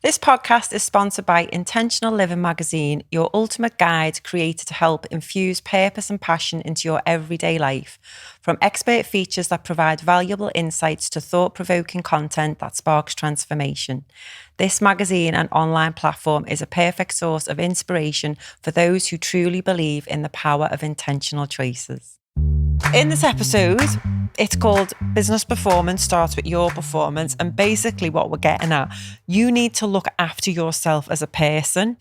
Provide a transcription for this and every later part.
This podcast is sponsored by Intentional Living magazine, your ultimate guide created to help infuse purpose and passion into your everyday life. From expert features that provide valuable insights to thought-provoking content that sparks transformation. This magazine and online platform is a perfect source of inspiration for those who truly believe in the power of intentional choices. In this episode, it's called Business Performance Starts with Your Performance. And basically what we're getting at, you need to look after yourself as a person,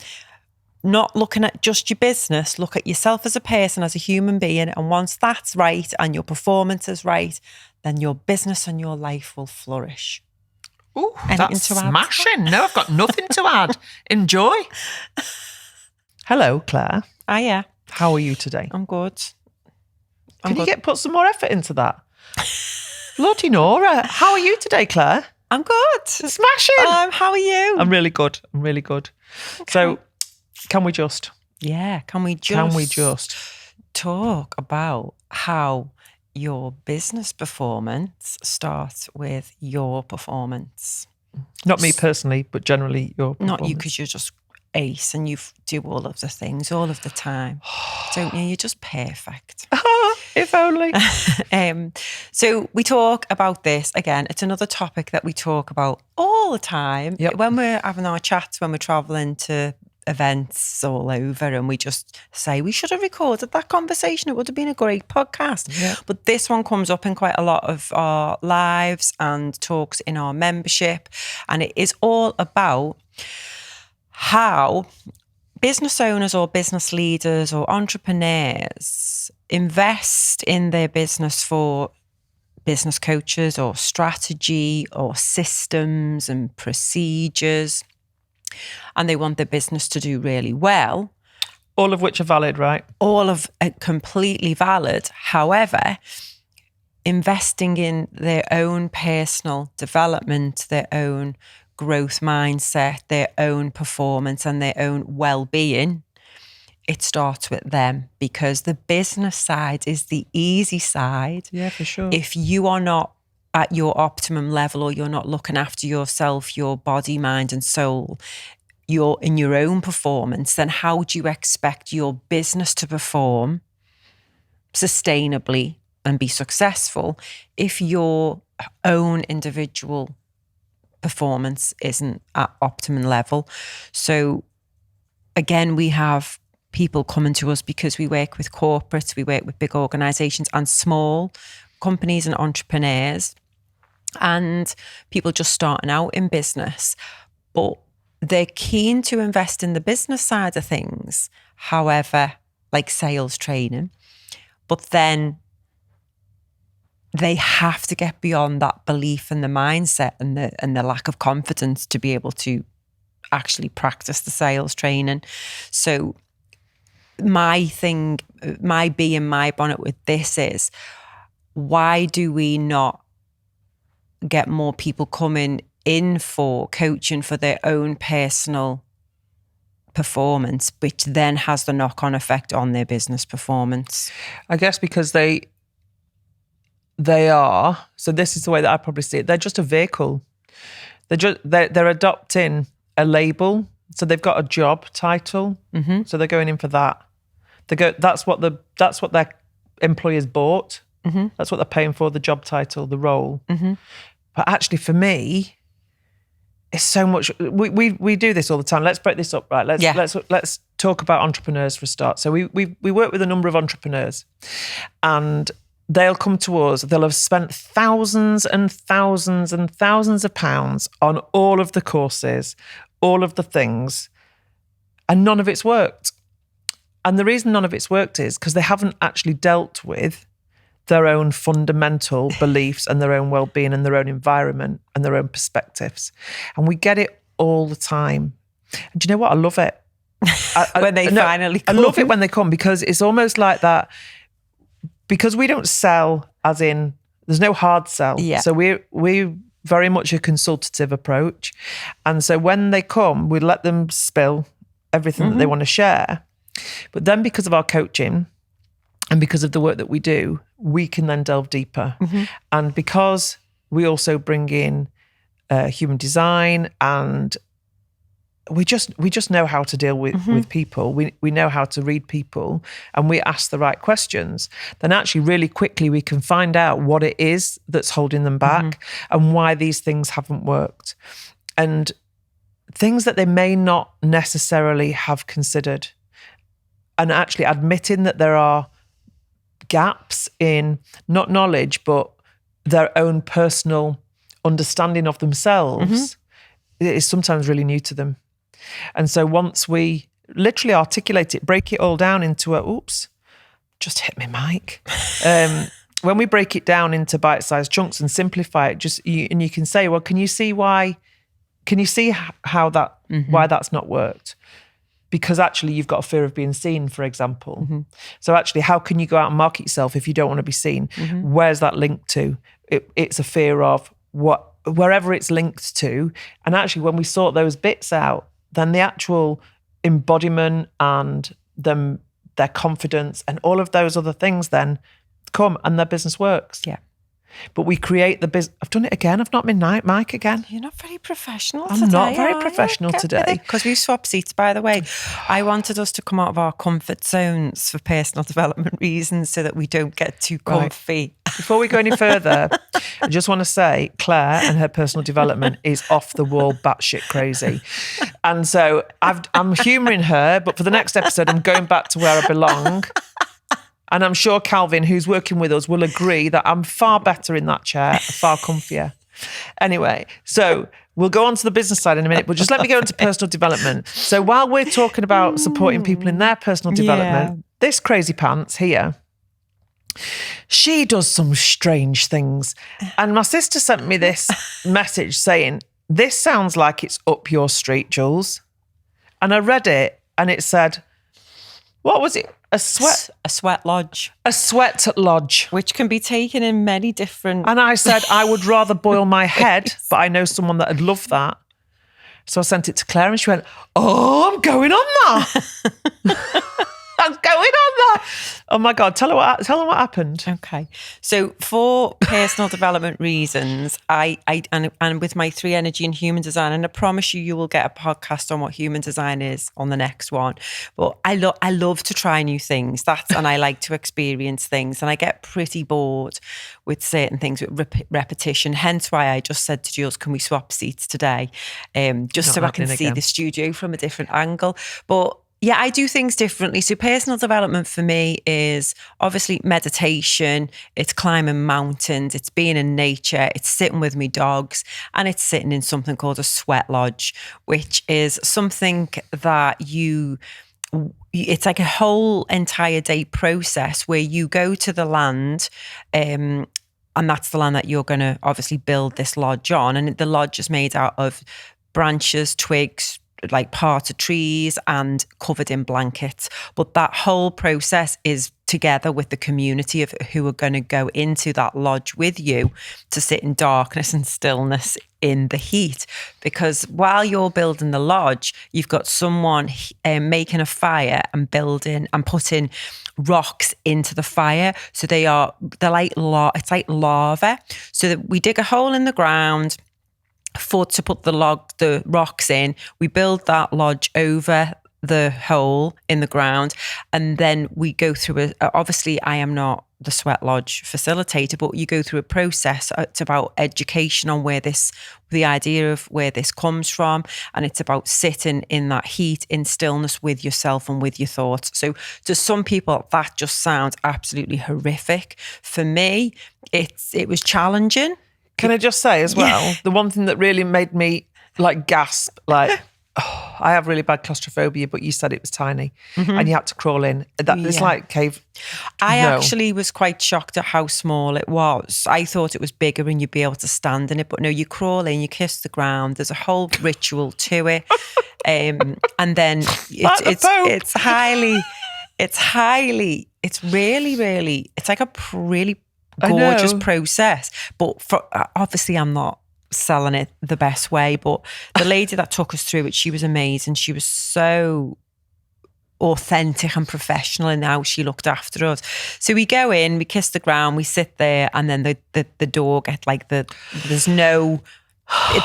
not looking at just your business, look at yourself as a person, as a human being. And once that's right and your performance is right, then your business and your life will flourish. Ooh, that's smashing. No, I've got nothing to add. Enjoy. Hello, Claire. Yeah. How are you today? I'm good. Can you put some more effort into that? Bloody Nora. How are you today, Claire? I'm good. Smashing. How are you? I'm really good. Okay. So, can we just talk about how your business performance starts with your performance? Not me personally, but generally your performance. Not you, because you're just ace and you do all of the things all of the time, don't you? You're just perfect. If only. So we talk about this again. It's another topic that we talk about all the time. Yep. When we're having our chats, when we're traveling to events all over, and we just say we should have recorded that conversation. It would have been a great podcast. Yep. But this one comes up in quite a lot of our lives and talks in our membership, and it is all about how business owners or business leaders or entrepreneurs invest in their business for business coaches or strategy or systems and procedures, and they want their business to do really well. All of which are valid, right? All of it completely valid. However, investing in their own personal development, their own growth mindset, their own performance and their own well-being, it starts with them, because the business side is the easy side. Yeah, for sure. If you are not at your optimum level, or you're not looking after yourself, your body, mind and soul, you're in your own performance, then how do you expect your business to perform sustainably and be successful if your own individual performance isn't at optimum level? So again, we have people coming to us because we work with corporates, we work with big organizations and small companies and entrepreneurs, and people just starting out in business, but they're keen to invest in the business side of things, however, like sales training, but then they have to get beyond that belief and the mindset and the lack of confidence to be able to actually practice the sales training. So my bee in my bonnet with this is, why do we not get more people coming in for coaching for their own personal performance, which then has the knock-on effect on their business performance? I guess because they are, so this is the way that I probably see it, they're just a vehicle. They're adopting a label, so they've got a job title, so they're going in for that. That's what their employers bought. That's what they're paying for, the job title, the role. But actually, for me, it's so much. We do this all the time. Let's break this up, right? Let's talk about entrepreneurs for a start. So we work with a number of entrepreneurs, and they'll come to us. They'll have spent thousands and thousands and thousands of pounds on all of the courses, all of the things, and none of it's worked. And the reason none of it's worked is because they haven't actually dealt with their own fundamental beliefs and their own well-being and their own environment and their own perspectives. And we get it all the time. And do you know what? I love it. Finally come. I love it when they come, because it's almost like that, because we don't sell as in, there's no hard sell. Yeah. So we very much a consultative approach. And so when they come, we let them spill everything that they want to share. But then because of our coaching and because of the work that we do, we can then delve deeper. And because we also bring in human design and we just know how to deal with people. We know how to read people, and we ask the right questions. Then actually really quickly we can find out what it is that's holding them back and why these things haven't worked. And things that they may not necessarily have considered. And actually admitting that there are gaps in not knowledge, but their own personal understanding of themselves is sometimes really new to them. And so once we literally articulate it, break it all down into oops, just hit me, Mike. When we break it down into bite-sized chunks and simplify it, and you can say, well, can you see why? Can you see how that why that's not worked? Because actually you've got a fear of being seen, for example. So actually, how can you go out and market yourself if you don't want to be seen? Where's that linked to? It's a fear of wherever it's linked to. And actually, when we sort those bits out, then the actual embodiment and their confidence and all of those other things then come and their business works. Yeah. But we create the business. I've done it again. I've not been Mike again. You're not very professional I'm today. not very professional today. Because we swapped seats, by the way. I wanted us to come out of our comfort zones for personal development reasons so that we don't get too comfy. Right. Before we go any further, I just want to say Claire and her personal development is off the wall, batshit crazy. And so I'm humouring her, but for the next episode, I'm going back to where I belong. And I'm sure Calvin, who's working with us, will agree that I'm far better in that chair, far comfier. Anyway, so we'll go on to the business side in a minute, but just let me go into personal development. So while we're talking about supporting people in their personal development, this crazy pants here, she does some strange things. And my sister sent me this message saying, this sounds like it's up your street, Jules. And I read it and it said, what was it? A sweat lodge. A sweat lodge. Which can be taken in many different... And I said, I would rather boil my head, but I know someone that would love that. So I sent it to Claire and she went, oh, I'm going on that. I'm going on that. Oh my God, tell them what happened. Okay. So for personal development reasons, and with my 3 energy and human design, and I promise you will get a podcast on what human design is on the next one. But I love to try new things. And I like to experience things, and I get pretty bored with certain things with repetition. Hence why I just said to Jules, can we swap seats today? Just so I can see the studio from a different angle. But yeah, I do things differently. So personal development for me is obviously meditation, it's climbing mountains, it's being in nature, it's sitting with me dogs, and it's sitting in something called a sweat lodge, which is something that it's like a whole entire day process where you go to the land, and that's the land that you're going to obviously build this lodge on. And the lodge is made out of branches, twigs, like parts of trees and covered in blankets. But that whole process is together with the community of who are going to go into that lodge with you to sit in darkness and stillness in the heat. Because while you're building the lodge, you've got someone making a fire and building and putting rocks into the fire. So they're like it's like lava. So that we dig a hole in the ground to put the rocks in. We build that lodge over the hole in the ground, and then we go through obviously I am not the sweat lodge facilitator, but you go through a process. It's about education on the idea of where this comes from, and it's about sitting in that heat, in stillness with yourself and with your thoughts. So to some people that just sounds absolutely horrific. For me, it was challenging. Can I just say as well, the one thing that really made me like gasp, like, oh, I have really bad claustrophobia, but you said it was tiny and you had to crawl in. It's like cave. I actually was quite shocked at how small it was. I thought it was bigger and you'd be able to stand in it, but no, you crawl in, you kiss the ground. There's a whole ritual to it. And then it's like a really gorgeous process. But obviously I'm not selling it the best way, but the lady that took us through it, she was amazing. She was so authentic and professional in how she looked after us. So we go in, we kiss the ground, we sit there, and then the door get like there's no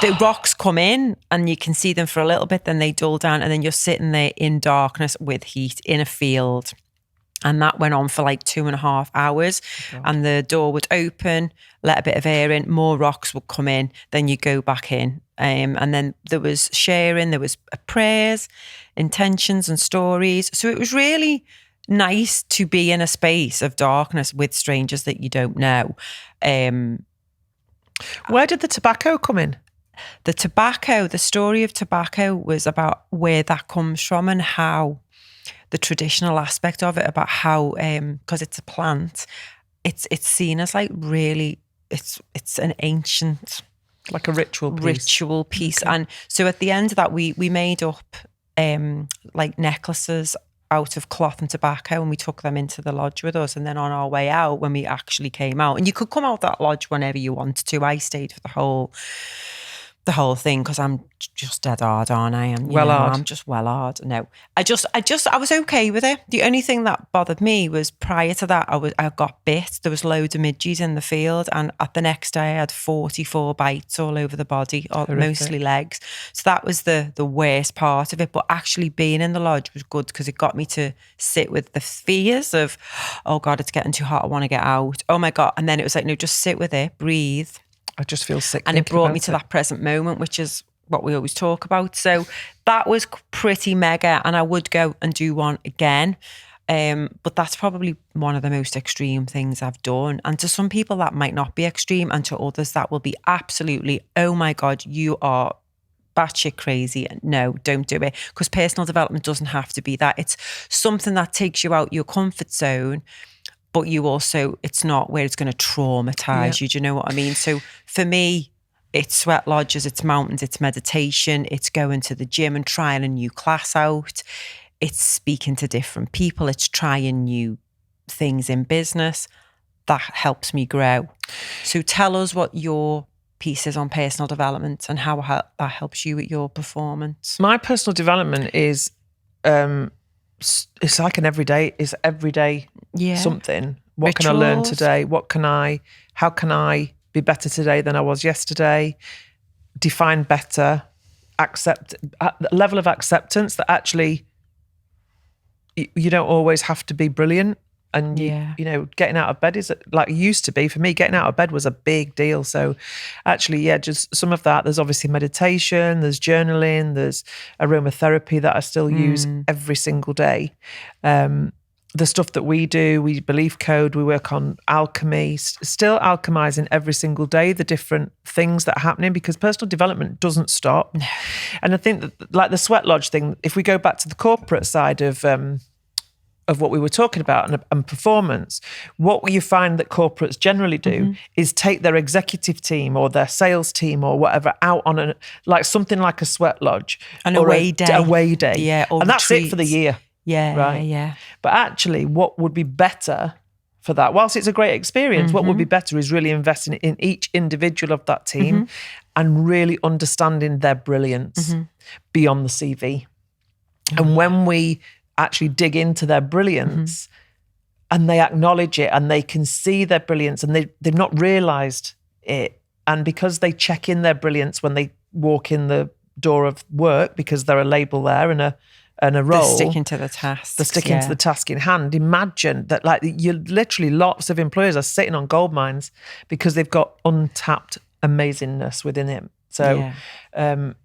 The rocks come in and you can see them for a little bit, then they dull down, and then you're sitting there in darkness with heat in a field. And that went on for like 2.5 hours. And the door would open, let a bit of air in, more rocks would come in, then you go back in. And then there was sharing, there was prayers, intentions and stories. So it was really nice to be in a space of darkness with strangers that you don't know. Where did the tobacco come in? The story of tobacco was about where that comes from and how the traditional aspect of it, about how, because it's a plant, it's seen as like really, it's an ancient, like a ritual piece. Okay. And so at the end of that, we made up like necklaces out of cloth and tobacco, and we took them into the lodge with us. And then on our way out, when we actually came out, and you could come out that lodge whenever you wanted to. I stayed for the whole thing because I'm just dead hard, aren't I? I'm just well hard. No, I was okay with it. The only thing that bothered me was prior to that, I got bit. There was loads of midges in the field, and at the next day I had 44 bites all over the body, mostly legs. So that was the worst part of it. But actually being in the lodge was good because it got me to sit with the fears of, oh God, it's getting too hot. I want to get out. Oh my God. And then it was like, no, just sit with it, breathe. I just feel sick. And it brought me to that present moment, which is what we always talk about. So that was pretty mega, and I would go and do one again. But that's probably one of the most extreme things I've done. And to some people that might not be extreme, and to others that will be absolutely, oh my God, you are batshit crazy. No, don't do it. Because personal development doesn't have to be that. It's something that takes you out your comfort zone, but you also, it's not where it's going to traumatize you. Do you know what I mean? So for me, it's sweat lodges, it's mountains, it's meditation, it's going to the gym and trying a new class out. It's speaking to different people. It's trying new things in business. That helps me grow. So tell us what your piece is on personal development and how that helps you with your performance. My personal development is, it's like everyday something. What Rituals. Can I learn today? How can I be better today than I was yesterday? Define better, accept a level of acceptance that actually you don't always have to be brilliant. And you know, getting out of bed is like it used to be for me. Getting out of bed was a big deal. So actually, just some of that. There's obviously meditation, there's journaling, there's aromatherapy that I still use every single day. The stuff that we do, we belief code, we work on alchemy, still alchemizing every single day, the different things that are happening, because personal development doesn't stop. No. And I think that, like the sweat lodge thing, if we go back to the corporate side of what we were talking about and performance, what you find that corporates generally do is take their executive team or their sales team or whatever out on something like a sweat lodge. An away day. Yeah. And that's it for the year. Yeah. Right. Yeah. But actually what would be better for that, whilst it's a great experience, what would be better is really investing in each individual of that team and really understanding their brilliance beyond the CV. And when we actually dig into their brilliance and they acknowledge it and they can see their brilliance and they've not realised it, and because they check in their brilliance when they walk in the door of work, because they're a label there and a role. They're sticking to the task. They're sticking to the task in hand. Imagine that, like, you literally, lots of employers are sitting on gold mines because they've got untapped amazingness within him. So, and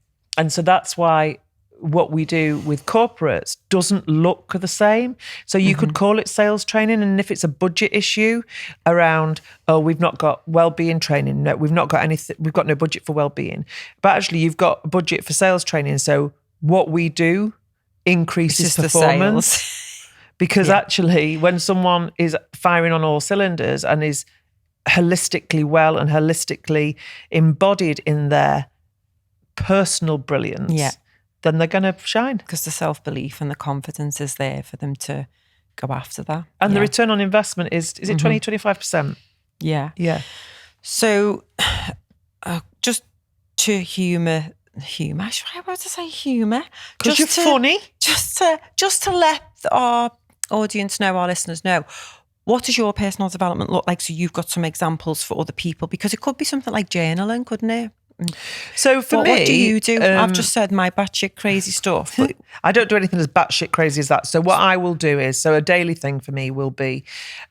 so that's why what we do with corporates doesn't look the same. So you could call it sales training, and if it's a budget issue around, oh, we've not got wellbeing training, no, we've not got anything, we've got no budget for wellbeing, but actually you've got a budget for sales training. So what we do increases performance because actually when someone is firing on all cylinders and is holistically well and holistically embodied in their personal brilliance, then they're going to shine. Because the self-belief and the confidence is there for them to go after that. And the return on investment is it 20, 25%? Yeah. Yeah. So just to humour, should I about to say humour? Because you're funny. Just to let our audience know, our listeners know, what does your personal development look like? So you've got some examples for other people, because it could be something like journaling, couldn't it? So for me, what do you do? I've just said my batshit crazy stuff. But I don't do anything as batshit crazy as that. So what I will do is, so a daily thing for me will be,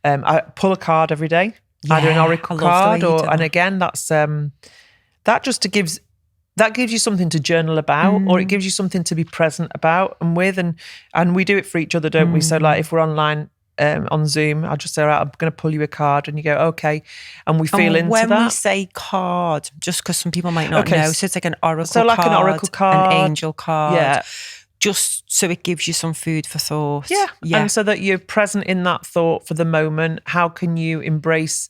I pull a card every day, either an oracle card or, and again, that's that just gives you something to journal about, or it gives you something to be present about and with, and we do it for each other, don't we? So like if we're online on Zoom, I'll just say, all right, I'm going to pull you a card, and you go, okay, and we feel into that. When we say card, just because some people might not know, so it's like an oracle card, like an oracle card, an angel card, yeah, just so it gives you some food for thought, yeah, and so that you're present in that thought for the moment. How can you embrace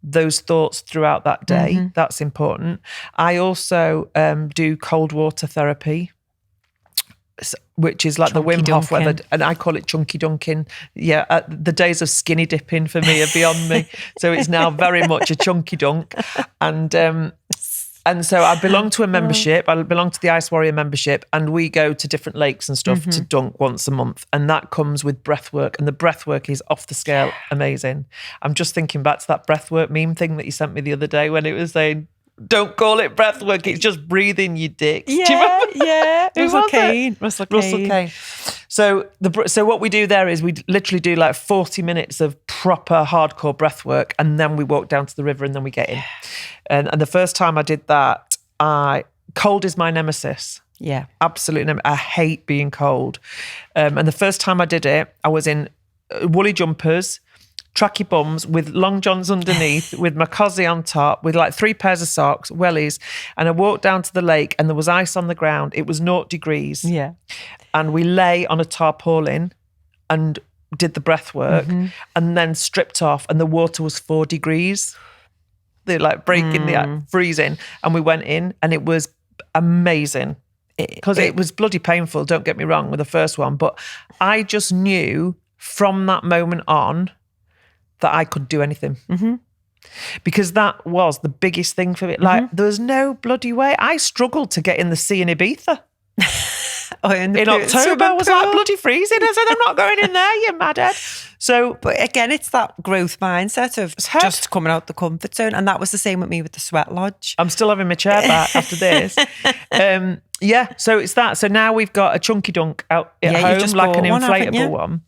those thoughts throughout that day? That's important. I also do cold water therapy, which is like chunky the Wim Hof dunking. weather, and I call it chunky dunking. Yeah, the days of skinny dipping for me are beyond me. So it's now very much a chunky dunk, and so I belong to a membership. I belong to the Ice Warrior membership, and we go to different lakes and stuff to dunk once a month, and that comes with breath work, and the breath work is off the scale amazing. I'm just thinking back to that breath work meme thing that you sent me the other day when it was saying, don't call it breath work, it's just breathing, you dicks. Yeah, do you remember? yeah. Russell Kane. So what we do there is we literally do like 40 minutes of proper hardcore breath work, and then we walk down to the river, and then we get in. And the first time I did that, cold is my nemesis. Yeah, absolutely. I hate being cold. And the first time I did it, I was in woolly jumpers, tracky bums with long johns underneath, with my cosy on top, with like 3 pairs of socks, wellies, and I walked down to the lake, and there was ice on the ground. It was 0 degrees. Yeah, and we lay on a tarpaulin and did the breath work, and then stripped off, and the water was 4 degrees. They're like breaking the freezing, and we went in, and it was amazing because it was bloody painful. Don't get me wrong with the first one, but I just knew from that moment on that I could do anything. Because that was the biggest thing for me. Like, there was no bloody way. I struggled to get in the sea in Ibiza. In October, I was like bloody freezing. I said, I'm not going in there, you madhead. So, but again, it's that growth mindset of just coming out the comfort zone. And that was the same with me with the sweat lodge. I'm still having my chair back after this. Yeah, so it's that. So now we've got a chunky dunk out at home, like an inflatable one.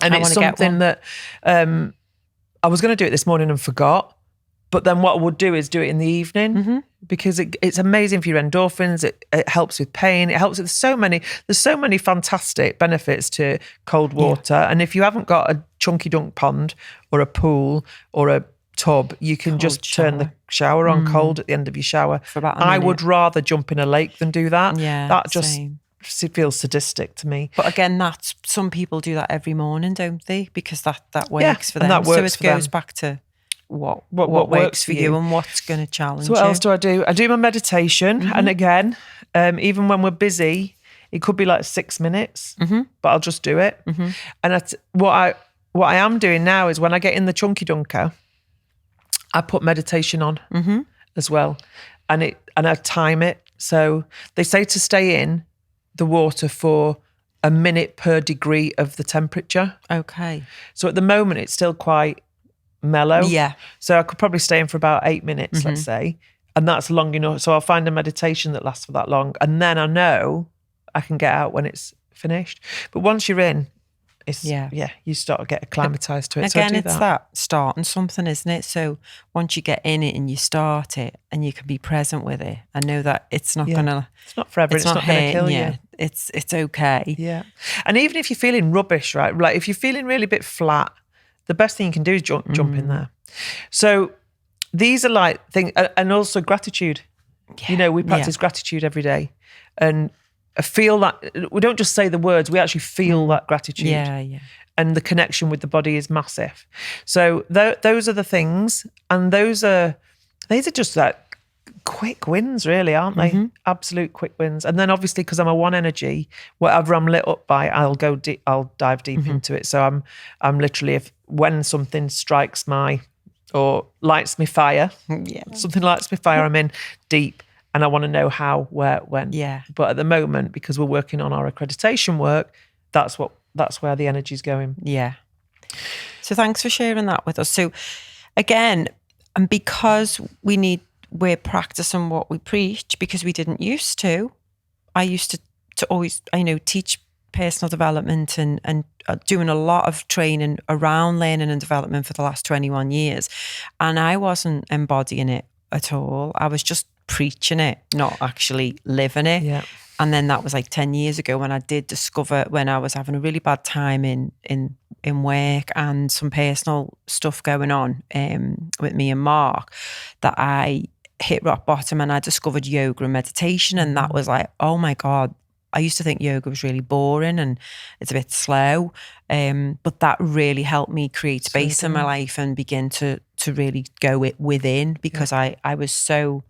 And it's something that I was going to do it this morning and forgot. But then what I would do is do it in the evening, because it's amazing for your endorphins. It helps with pain. It helps with there's so many fantastic benefits to cold water. And if you haven't got a chunky dunk pond or a pool or a tub, you can just turn the shower on cold at the end of your shower. For about a minute. I would rather jump in a lake than do that. Yeah, that just feels sadistic to me. But again, that's some people do that every morning, don't they? Because that works for them. And that works so it goes back to what works for you and what's going to challenge you. So what else do I do? I do my meditation, and again, even when we're busy, it could be like 6 minutes, but I'll just do it. And what I am doing now is when I get in the chunky dunker, I put meditation on as well, and I time it. So they say to stay in the water for a minute per degree of the temperature. Okay. So at the moment, it's still quite mellow. Yeah. So I could probably stay in for about 8 minutes, let's say. And that's long enough. So I'll find a meditation that lasts for that long. And then I know I can get out when it's finished. But once you're in, it's, you start to get acclimatized to it. Again, so it's that starting something, isn't it? So once you get in it and you start it and you can be present with it, I know that it's not going to... It's not forever. It's not going to kill you. It's okay. Yeah. And even if you're feeling rubbish, right? Like if you're feeling really a bit flat, the best thing you can do is jump in there. So these are like things, and also gratitude. Yeah. You know, we practice gratitude every day, and I feel that we don't just say the words; we actually feel that gratitude. Yeah. And the connection with the body is massive. So those are the things, and these are just like quick wins, really, aren't they? Absolute quick wins. And then obviously, because I'm a one energy, whatever I'm lit up by, I'll dive deep into it. So I'm literally, when something strikes or lights me fire, something lights me fire, I'm in deep, and I want to know how, where, when. Yeah. But at the moment, because we're working on our accreditation work, that's where the energy's going. Yeah. So thanks for sharing that with us. So again, and because we need we're practicing what we preach because we didn't used to. I used to always, teach personal development and doing a lot of training around learning and development for the last 21 years. And I wasn't embodying it at all. I was just preaching it, not actually living it. Yeah. And then that was like 10 years ago when I did discover, when I was having a really bad time in work and some personal stuff going on with me and Mark, that I hit rock bottom and I discovered yoga and meditation. And that was like, oh my God, I used to think yoga was really boring and it's a bit slow. But that really helped me create space in my life and begin to really go within, because I was so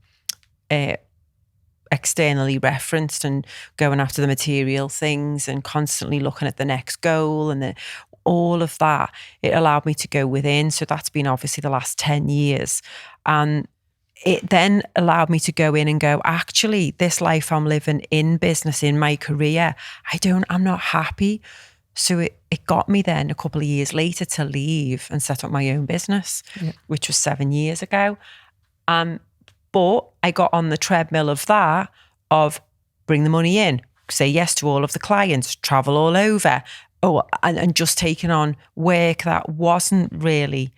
externally referenced and going after the material things and constantly looking at the next goal and all of that. It allowed me to go within. So that's been obviously the last 10 years. And it then allowed me to go in and go, actually, this life I'm living in business, in my career, I'm not happy. So it got me then a couple of years later to leave and set up my own business, which was 7 years ago. But I got on the treadmill of that, of bring the money in, say yes to all of the clients, travel all over, and just taking on work that wasn't really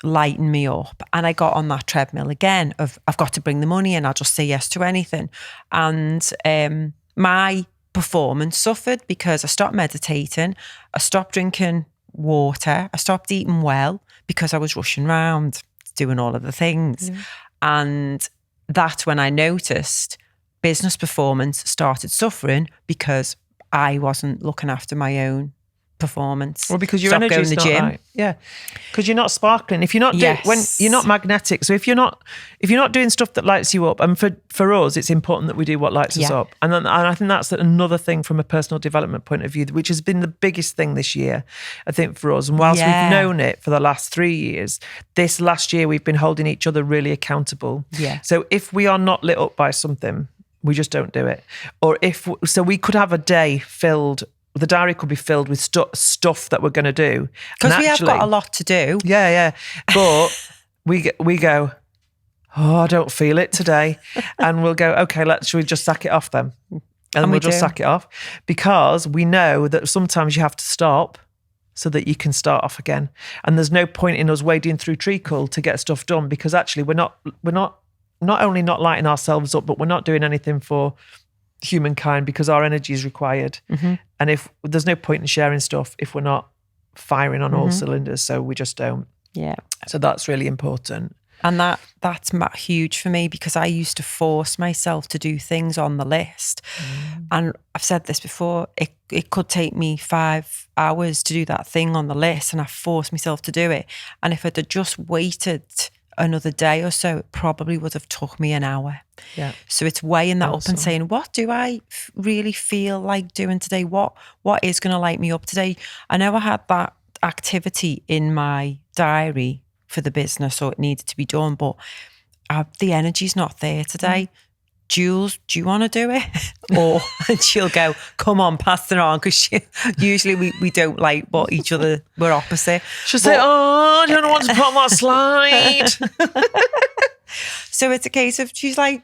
lighten me up. And I got on that treadmill again of I've got to bring the money in, I'll just say yes to anything. And my performance suffered because I stopped meditating, I stopped drinking water, I stopped eating well because I was rushing around doing all of the things. And that's when I noticed business performance started suffering because I wasn't looking after my own performance. Well, because your energy is not right. Yeah, because you're not sparkling. If you're not when you're not magnetic. So if you're not doing stuff that lights you up, and for us, it's important that we do what lights us up. And I think that's another thing from a personal development point of view, which has been the biggest thing this year, I think, for us. And whilst we've known it for the last 3 years, this last year we've been holding each other really accountable. Yeah. So if we are not lit up by something, we just don't do it. Or so we could have a day filled. The diary could be filled with stuff that we're going to do. Because we have got a lot to do. Yeah. But we go, oh, I don't feel it today. And we'll go, okay, should we just sack it off then? And we'll just sack it off. Because we know that sometimes you have to stop so that you can start off again. And there's no point in us wading through treacle to get stuff done, because actually we're not only not lighting ourselves up, but we're not doing anything for humankind, because our energy is required. And if there's no point in sharing stuff if we're not firing on all cylinders, so we just don't. Yeah. So that's really important. And that's huge for me, because I used to force myself to do things on the list. And I've said this before, it could take me 5 hours to do that thing on the list, and I forced myself to do it. And if I'd have just waited another day or so, it probably would have took me an hour. Yeah. So it's weighing that up and saying, what do I really feel like doing today? What is going to light me up today? I know I had that activity in my diary for the business, so it needed to be done, but the energy's not there today. Jules, do you want to do it? Or and she'll go, come on, pass it on, because usually we don't like what each other, we're opposite. She'll say, I don't want to put on that slide. So it's a case of, she's like,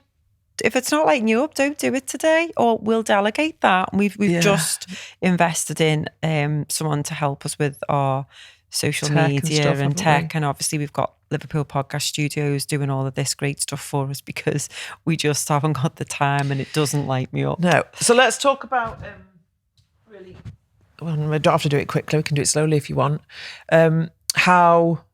if it's not lighting you up, don't do it today, or we'll delegate that. And we've just invested in someone to help us with our social media and tech. And obviously we've got Liverpool Podcast Studios doing all of this great stuff for us, because we just haven't got the time and it doesn't light me up. No. So let's talk about really, well, we don't have to do it quickly, we can do it slowly if you want, how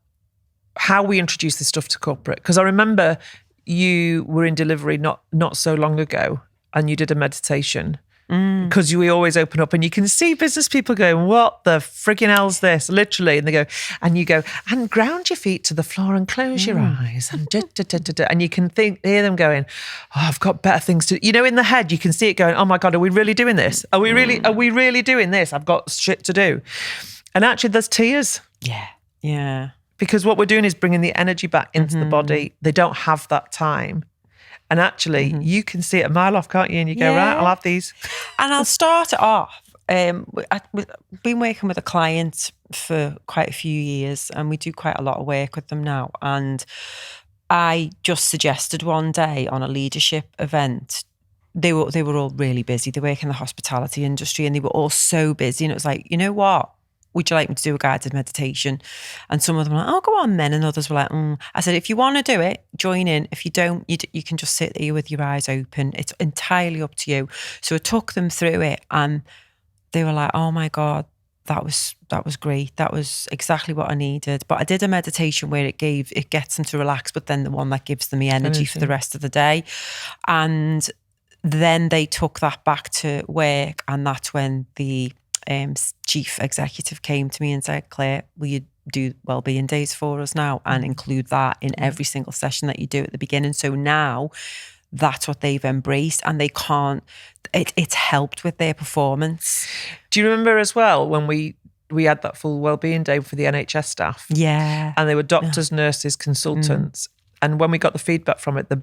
we introduce this stuff to corporate. Because I remember you were in delivery not so long ago, and you did a meditation. Because we always open up and you can see business people going, what the frigging hell's this? Literally. And they go, and you go, and ground your feet to the floor and close your eyes. And and you can hear them going, oh, I've got better things to, in the head, you can see it going, oh my God, are we really doing this? Are we really doing this? I've got shit to do. And actually there's tears. Yeah. Yeah. Because what we're doing is bringing the energy back into the body. They don't have that time. And actually, you can see it a mile off, can't you? And you go, right, I'll have these. And I'll start it off. I've been working with a client for quite a few years, and we do quite a lot of work with them now. And I just suggested one day on a leadership event, they were all really busy. They work in the hospitality industry and they were all so busy. And it was like, you know what? Would you like me to do a guided meditation? And some of them were like, oh, go on then. And others were like, I said, if you want to do it, join in. If you don't, you can just sit there with your eyes open. It's entirely up to you. So I took them through it and they were like, oh my God, that was great. That was exactly what I needed. But I did a meditation where it gets them to relax, but then the one that gives them the energy for the rest of the day. And then they took that back to work. And that's when the chief executive came to me and said, Claire, will you do wellbeing days for us now and include that in every single session that you do at the beginning? So now that's what they've embraced and they can't, it's helped with their performance. Do you remember as well when we had that full wellbeing day for the NHS staff? Yeah. And they were doctors, nurses, consultants. And when we got the feedback from it, the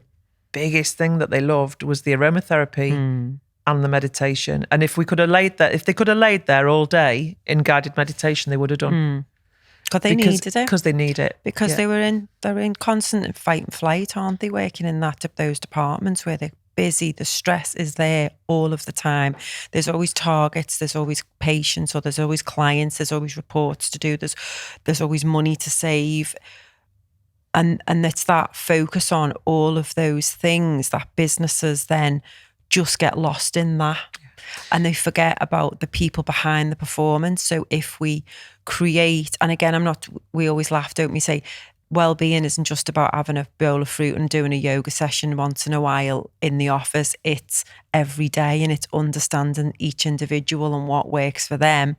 biggest thing that they loved was the aromatherapy and the meditation. And if they could have laid there all day in guided meditation, they would have done. Because they needed it. Because they need it. Because they're in constant fight and flight, aren't they? Working in those departments where they're busy, the stress is there all of the time. There's always targets, there's always patients, or there's always clients, there's always reports to do, there's always money to save. And it's that focus on all of those things that businesses then just get lost in that. And they forget about the people behind the performance. So if we create, and again, we always laugh, don't we, say, well-being isn't just about having a bowl of fruit and doing a yoga session once in a while in the office. It's every day, and it's understanding each individual and what works for them,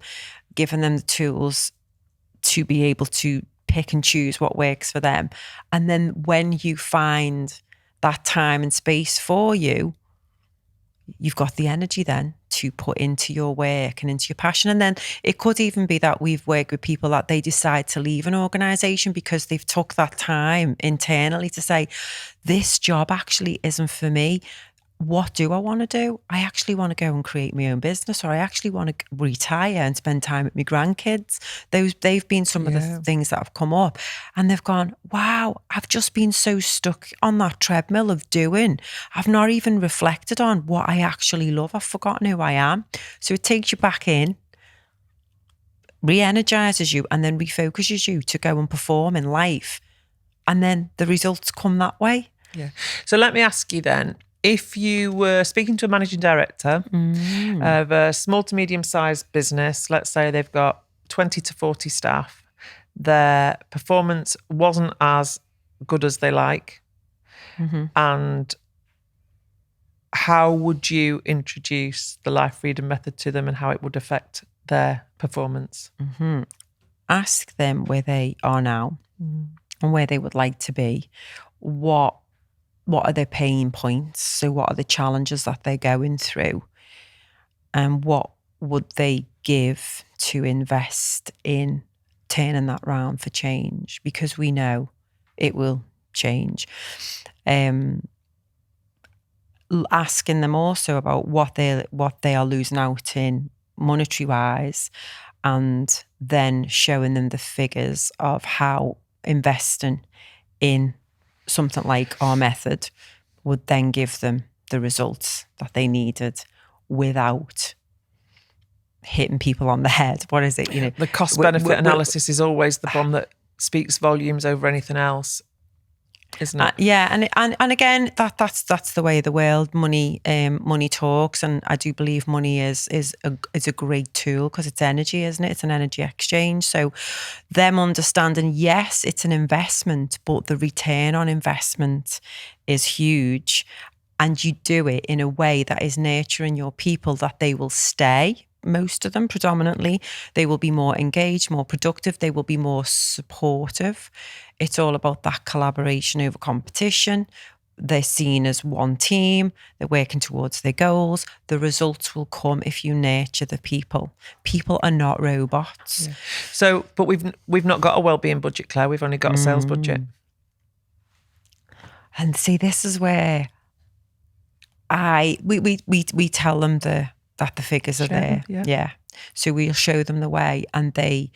giving them the tools to be able to pick and choose what works for them. And then when you find that time and space for you, you've got the energy then to put into your work and into your passion. And then it could even be that we've worked with people that they decide to leave an organisation because they've took that time internally to say, this job actually isn't for me. What do I want to do? I actually want to go and create my own business, or I actually want to retire and spend time with my grandkids. They've been some of the things that have come up, and they've gone, wow, I've just been so stuck on that treadmill of doing. I've not even reflected on what I actually love. I've forgotten who I am. So it takes you back in, re-energizes you, and then refocuses you to go and perform in life. And then the results come that way. Yeah. So let me ask you then, if you were speaking to a managing director of a small to medium-sized business, let's say they've got 20 to 40 staff, their performance wasn't as good as they like, and how would you introduce the Life Freedom Method to them and how it would affect their performance? Ask them where they are now and where they would like to be. What are their pain points? So what are the challenges that they're going through? And what would they give to invest in turning that round for change? Because we know it will change. Asking them also about what they are losing out in monetary wise, and then showing them the figures of how investing in something like our method would then give them the results that they needed without hitting people on the head. What is it? The cost benefit analysis is always the one that speaks volumes over anything else, isn't it? And again, that's the way of the world. Money talks, and I do believe money is a great tool because it's energy, isn't it? It's an energy exchange. So them understanding, yes, it's an investment, but the return on investment is huge, and you do it in a way that is nurturing your people, that they will stay. Most of them, predominantly, they will be more engaged, more productive, they will be more supportive. It's all about that collaboration over competition. They're seen as one team, they're working towards their goals. The results will come if you nurture the people. People are not robots. Yeah. So, but we've not got a wellbeing budget, Claire, we've only got a sales budget. And see, this is where we tell them that the figures are there. Yeah. So we'll show them the way, and they,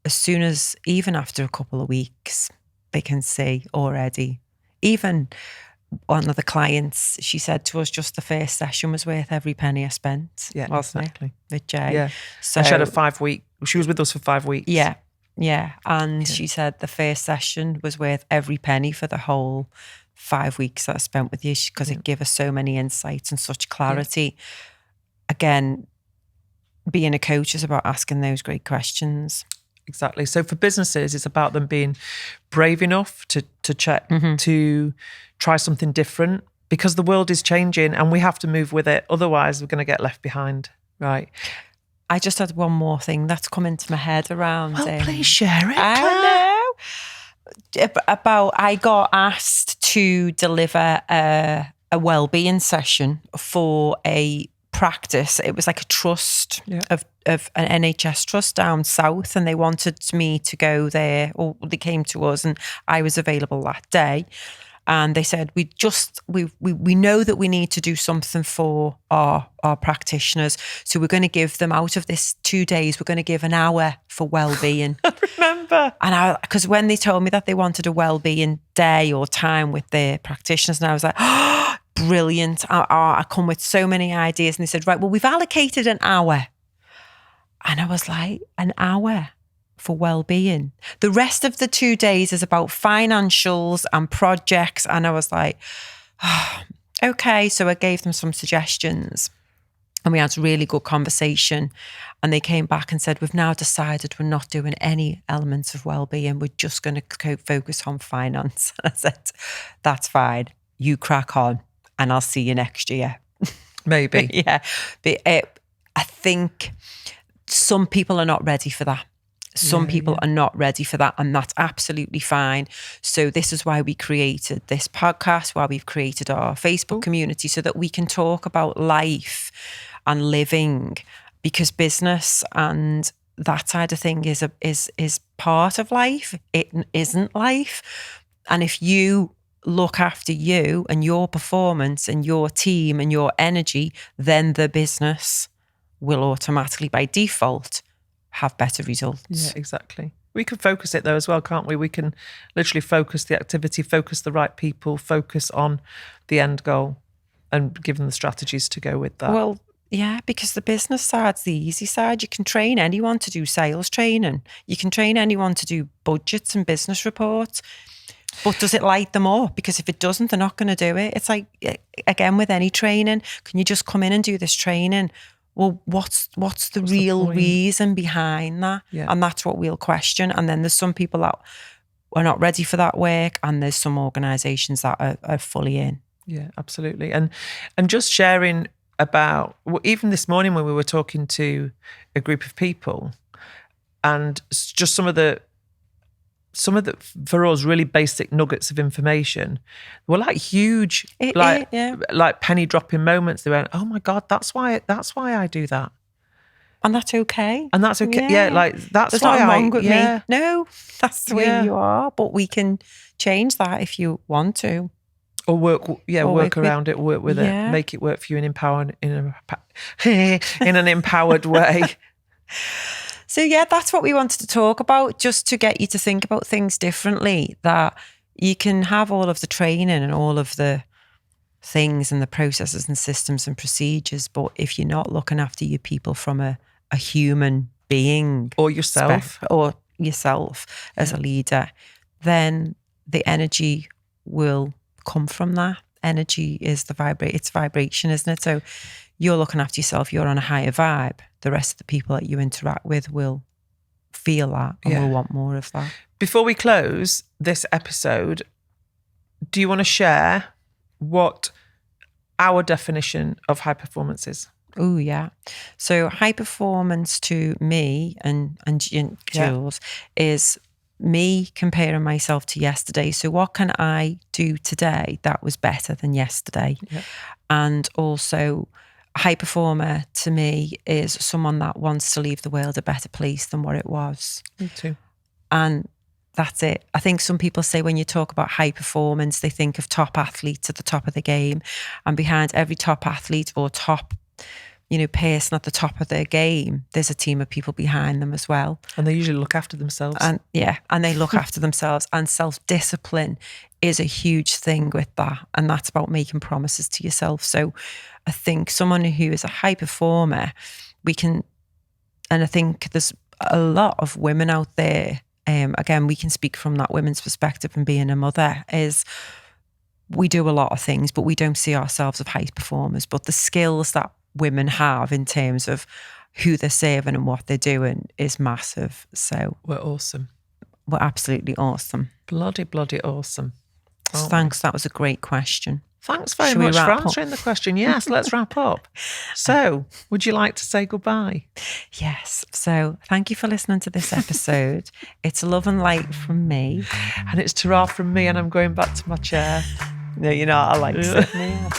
as soon as, even after a couple of weeks, they can see already Even one of the clients, she said to us, just the first session was worth every penny I spent. Yeah, wasn't exactly. it? With Jay. Yeah. So and she had a 5 week. She was with us for 5 weeks. Yeah. Yeah. And she said the first session was worth every penny for the whole 5 weeks that I spent with you, because it gave us so many insights and such clarity. Again, being a coach is about asking those great questions. Exactly. So for businesses, it's about them being brave enough to check, to try something different, because the world is changing and we have to move with it. Otherwise, we're going to get left behind. Right. I just had one more thing that's come into my head around. Well, please share it. I know. I got asked to deliver a wellbeing session for a practice. It was like a trust of an NHS trust down south, and they wanted me to go there, or they came to us, and I was available that day. And they said, we know that we need to do something for our practitioners. So we're going to give them, out of this 2 days, we're going to give an hour for wellbeing. I remember. And because when they told me that they wanted a wellbeing day or time with their practitioners, and I was like, oh, brilliant. I come with so many ideas. And they said, right, well, we've allocated an hour. And I was like, an hour for wellbeing. The rest of the 2 days is about financials and projects. And I was like, oh, okay. So I gave them some suggestions and we had a really good conversation. And they came back and said, we've now decided we're not doing any elements of wellbeing. We're just going to focus on finance. And I said, that's fine. You crack on and I'll see you next year. Maybe. Yeah. But I think some people are not ready for that. Some people are not ready for that, and that's absolutely fine. So this is why we created this podcast, why we've created our Facebook community, so that we can talk about life and living, because business and that side of thing is part of life. It isn't life. And if you look after you and your performance and your team and your energy, then the business will automatically, by default, have better results. Yeah, exactly. We can focus it though as well, can't we? We can literally focus the activity, focus the right people, focus on the end goal, and give them the strategies to go with that. Well, yeah, because the business side's the easy side. You can train anyone to do sales training. You can train anyone to do budgets and business reports. But does it light them up? Because if it doesn't, they're not going to do it. It's like, again, with any training, can you just come in and do this training? Well, what's the real reason behind that? Yeah. And that's what we'll question. And then there's some people that are not ready for that work, and there's some organisations that are fully in. Yeah, absolutely. And just sharing about, even this morning when we were talking to a group of people, and just some of the for us really basic nuggets of information were like huge, like penny dropping moments. They went, oh my God, that's why I do that. And that's okay. And that's okay. Yeah, like that's There's why nothing wrong with me. No, that's the way you are. But we can change that if you want to. Or work around it, work with it, make it work for you in an empowered way. So yeah, that's what we wanted to talk about, just to get you to think about things differently, that you can have all of the training and all of the things and the processes and systems and procedures, but if you're not looking after your people from a human being or yourself as a leader, then the energy will come from that. Energy is it's vibration, isn't it? So you're looking after yourself, you're on a higher vibe. The rest of the people that you interact with will feel that and will want more of that. Before we close this episode, do you want to share what our definition of high performance is? Oh, yeah. So high performance to me and Jules is me comparing myself to yesterday. So what can I do today that was better than yesterday? Yeah. And also, high performer to me is someone that wants to leave the world a better place than what it was. Me too. And that's it. I think some people say when you talk about high performance, they think of top athletes at the top of the game. And behind every top athlete or top person at the top of their game, there's a team of people behind them as well. And they usually look after themselves. And they look after themselves, and self-discipline is a huge thing with that. And that's about making promises to yourself. So I think someone who is a high performer, and I think there's a lot of women out there, again, we can speak from that women's perspective and being a mother, is we do a lot of things, but we don't see ourselves as high performers. But the skills that women have in terms of who they're serving and what they're doing is massive. So we're awesome. We're absolutely awesome. Bloody awesome. Thanks. That was a great question. Thanks very much for answering the question. Yes, let's wrap up. So, would you like to say goodbye? Yes. So, thank you for listening to this episode. It's love and light from me. And it's ta-ra from me, and I'm going back to my chair. No, I like sitting here.